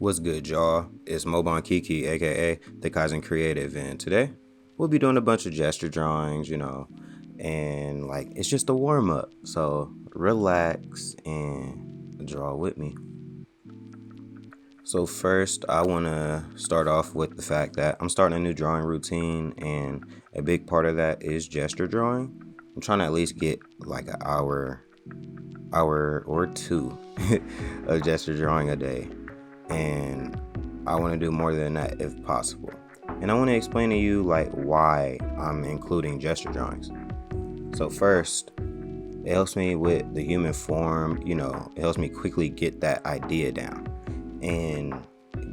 What's good, y'all? It's Mobon Kiki, aka The Kaizen Creative, and today we'll be doing a bunch of gesture drawings, and it's just a warm up. So relax and draw with me. So, first, I want to start off with the fact that I'm starting a new drawing routine, and a big part of that is gesture drawing. I'm trying to at least get like an hour or two of gesture drawing a day. And I want to do more than that if possible. And I want to explain to you why I'm including gesture drawings. So first, it helps me with the human form, it helps me quickly get that idea down and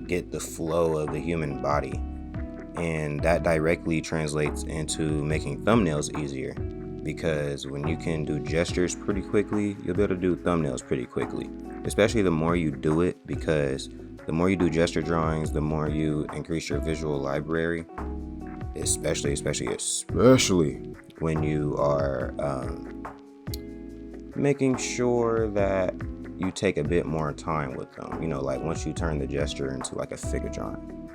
get the flow of the human body. And that directly translates into making thumbnails easier, because when you can do gestures pretty quickly, you'll be able to do thumbnails pretty quickly, especially the more you do it, because the more you do gesture drawings, the more you increase your visual library, especially when you are making sure that you take a bit more time with them. Once you turn the gesture into like a figure drawing,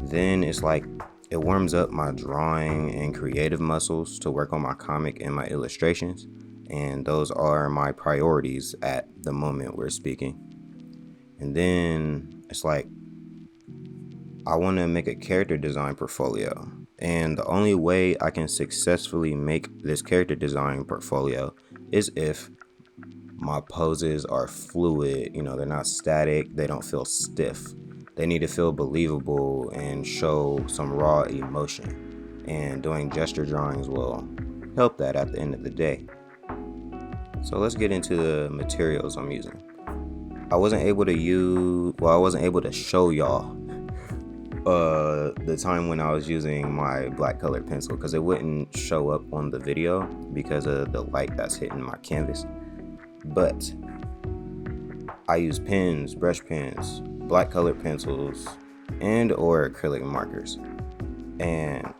then it's like it warms up my drawing and creative muscles to work on my comic and my illustrations. And those are my priorities at the moment we're speaking. And then it's like I want to make a character design portfolio. And the only way I can successfully make this character design portfolio is if my poses are fluid. They're not static. They don't feel stiff. They need to feel believable and show some raw emotion. And doing gesture drawings will help that at the end of the day. So let's get into the materials I'm using. I wasn't able to show y'all the time when I was using my black colored pencil, because it wouldn't show up on the video because of the light that's hitting my canvas. But I use pens, brush pens, black colored pencils, and or acrylic markers. And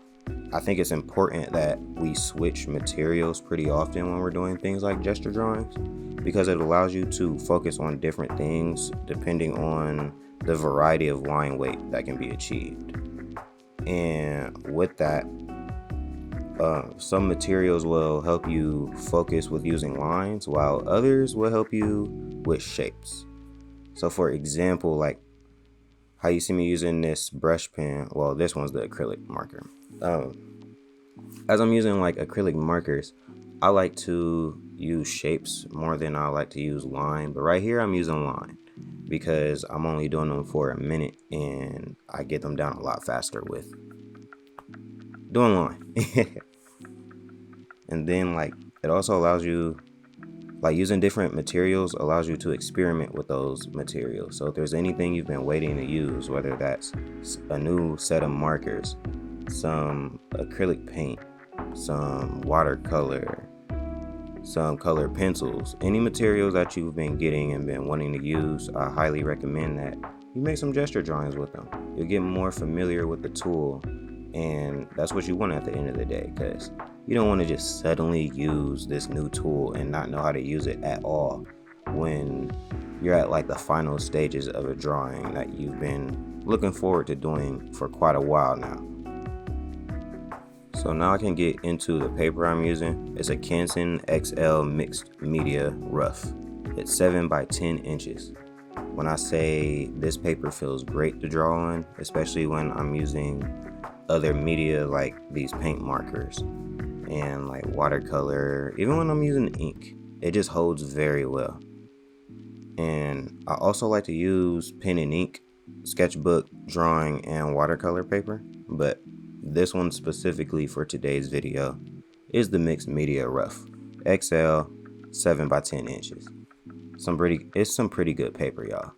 I think it's important that we switch materials pretty often when we're doing things like gesture drawings, because it allows you to focus on different things depending on the variety of line weight that can be achieved. And with that, some materials will help you focus with using lines, while others will help you with shapes. So for example, like how you see me using this brush pen, well, this one's the acrylic marker. As I'm using acrylic markers, I like to use shapes more than I like to use line. But right here I'm using line because I'm only doing them for a minute and I get them down a lot faster with doing line. And then it also allows you, using different materials allows you to experiment with those materials. So if there's anything you've been waiting to use, whether that's a new set of markers, some acrylic paint, some watercolor, some colored pencils, any materials that you've been getting and been wanting to use, I highly recommend that you make some gesture drawings with them. You'll get more familiar with the tool, and that's what you want at the end of the day, because you don't want to just suddenly use this new tool and not know how to use it at all when you're at the final stages of a drawing that you've been looking forward to doing for quite a while now. So now I can get into the paper I'm using. It's a Canson XL mixed media rough. It's 7 by 10 inches. When I say this paper feels great to draw on, especially when I'm using other media like these paint markers and watercolor, even when I'm using ink, it just holds very well. And I also like to use pen and ink, sketchbook, drawing, and watercolor paper, but this one specifically for today's video is the mixed media rough XL 7 by 10 inches. It's some pretty good paper, y'all.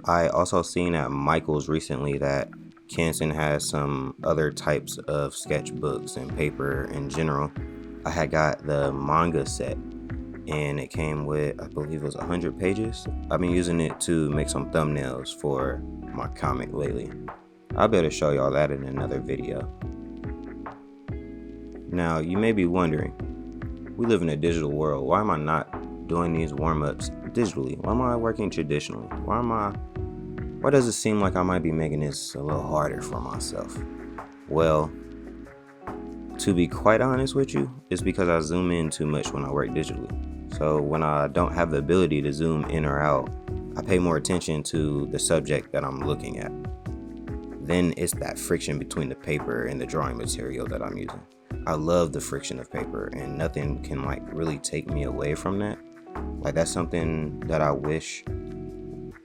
I also seen at Michael's recently that Canson has some other types of sketchbooks and paper in general. I had got the manga set and it came with, I believe it was 100 pages. I've been using it to make some thumbnails for my comic lately. I better show y'all that in another video. Now, you may be wondering, we live in a digital world. Why am I not doing these warm-ups digitally? Why am I working traditionally? Why does it seem like I might be making this a little harder for myself? Well, to be quite honest with you, it's because I zoom in too much when I work digitally. So when I don't have the ability to zoom in or out, I pay more attention to the subject that I'm looking at. Then it's that friction between the paper and the drawing material that I'm using. I love the friction of paper, and nothing can really take me away from that. That's something that I wish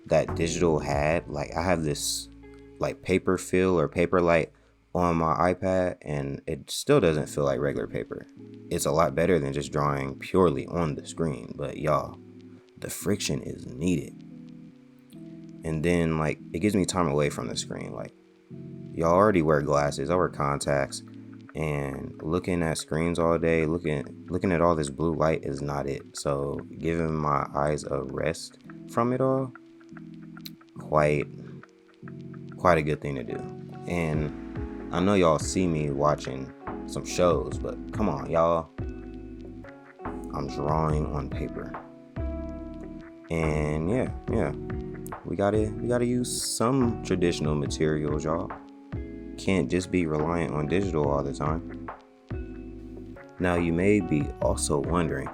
that digital had. I have this paper feel or paper light on my iPad, and it still doesn't feel like regular paper. It's a lot better than just drawing purely on the screen, but y'all, the friction is needed. And then it gives me time away from the screen. Y'all already wear glasses, I wear contacts, and looking at screens all day, looking at all this blue light is not it. So giving my eyes a rest from it all, quite a good thing to do. And I know y'all see me watching some shows, but come on, y'all, I'm drawing on paper. And yeah, we gotta use some traditional materials, y'all. Can't just be reliant on digital all the time. Now you may be also wondering,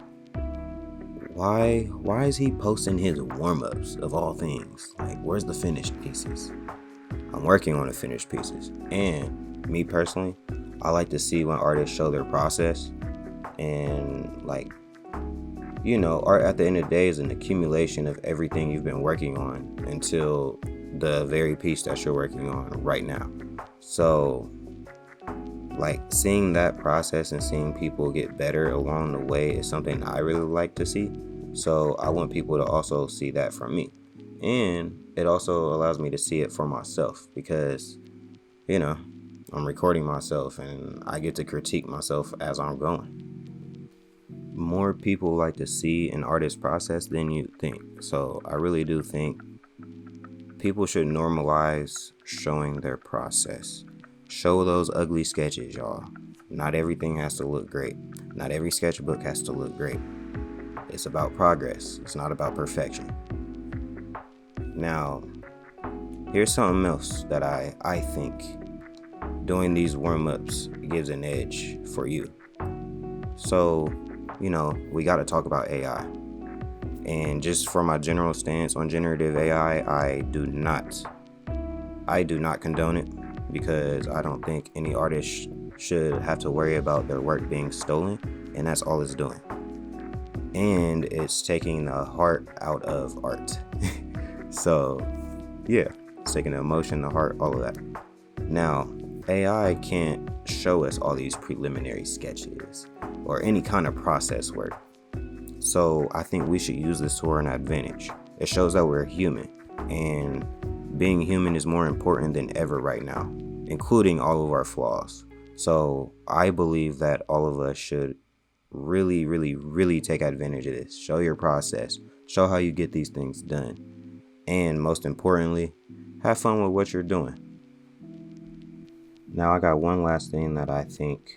why is he posting his warm-ups of all things? Where's the finished pieces? I'm working on the finished pieces, and me personally, I like to see when artists show their process. And art at the end of the day is an accumulation of everything you've been working on until the very piece that you're working on right now. So seeing that process and seeing people get better along the way is something I really like to see. So I want people to also see that from me. And it also allows me to see it for myself because, I'm recording myself and I get to critique myself as I'm going. More people like to see an artist's process than you think. So I really do think people should normalize showing their process. Show those ugly sketches, y'all. Not everything has to look great. Not every sketchbook has to look great. It's about progress. It's not about perfection. Now, here's something else that I think doing these warm-ups gives an edge for you. So, we got to talk about AI. And just for my general stance on generative AI, I do not condone it because I don't think any artist should have to worry about their work being stolen, and that's all it's doing. And it's taking the heart out of art. So, yeah, it's taking the emotion, the heart, all of that. Now, AI can't show us all these preliminary sketches or any kind of process work. So I think we should use this to our advantage. It shows that we're human, and being human is more important than ever right now, including all of our flaws. So I believe that all of us should really, really, really take advantage of this. Show your process. Show how you get these things done. And most importantly, have fun with what you're doing. Now I got one last thing that I think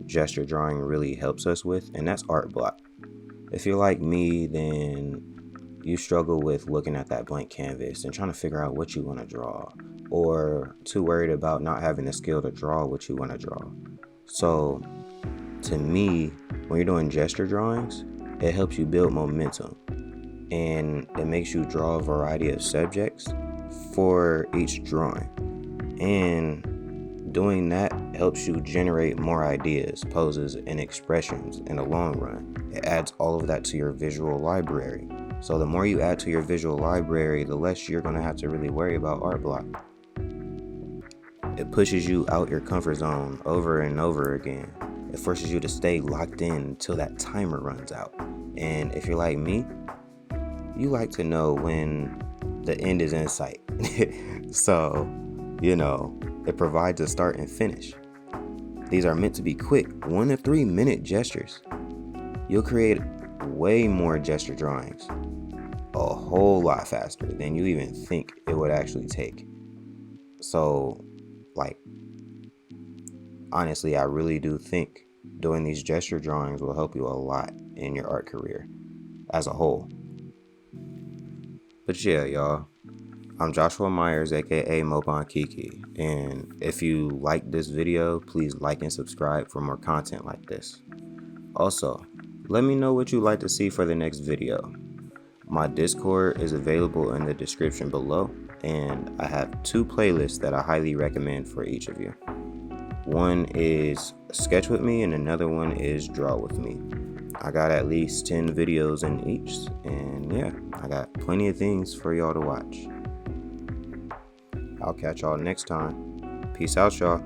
gesture drawing really helps us with, and that's art block. If you're like me, then you struggle with looking at that blank canvas and trying to figure out what you want to draw, or too worried about not having the skill to draw what you want to draw. So to me, when you're doing gesture drawings, it helps you build momentum, and it makes you draw a variety of subjects for each drawing. And doing that helps you generate more ideas, poses, and expressions in the long run. It adds all of that to your visual library. So the more you add to your visual library, the less you're going to have to really worry about art block. It pushes you out your comfort zone over and over again. It forces you to stay locked in until that timer runs out. And if you're like me, you like to know when the end is in sight. So, it provides a start and finish. These are meant to be quick, 1 to 3 minute gestures. You'll create way more gesture drawings a whole lot faster than you even think it would actually take. So, honestly, I really do think doing these gesture drawings will help you a lot in your art career as a whole. But yeah, y'all, I'm Joshua Myers, aka Mobon Kiki, and if you like this video, please like and subscribe for more content like this. Also, let me know what you'd like to see for the next video. My Discord is available in the description below, and I have 2 playlists that I highly recommend for each of you. One is Sketch with Me and another one is Draw with Me. I got at least 10 videos in each, and yeah, I got plenty of things for y'all to watch. I'll catch y'all next time. Peace out, y'all.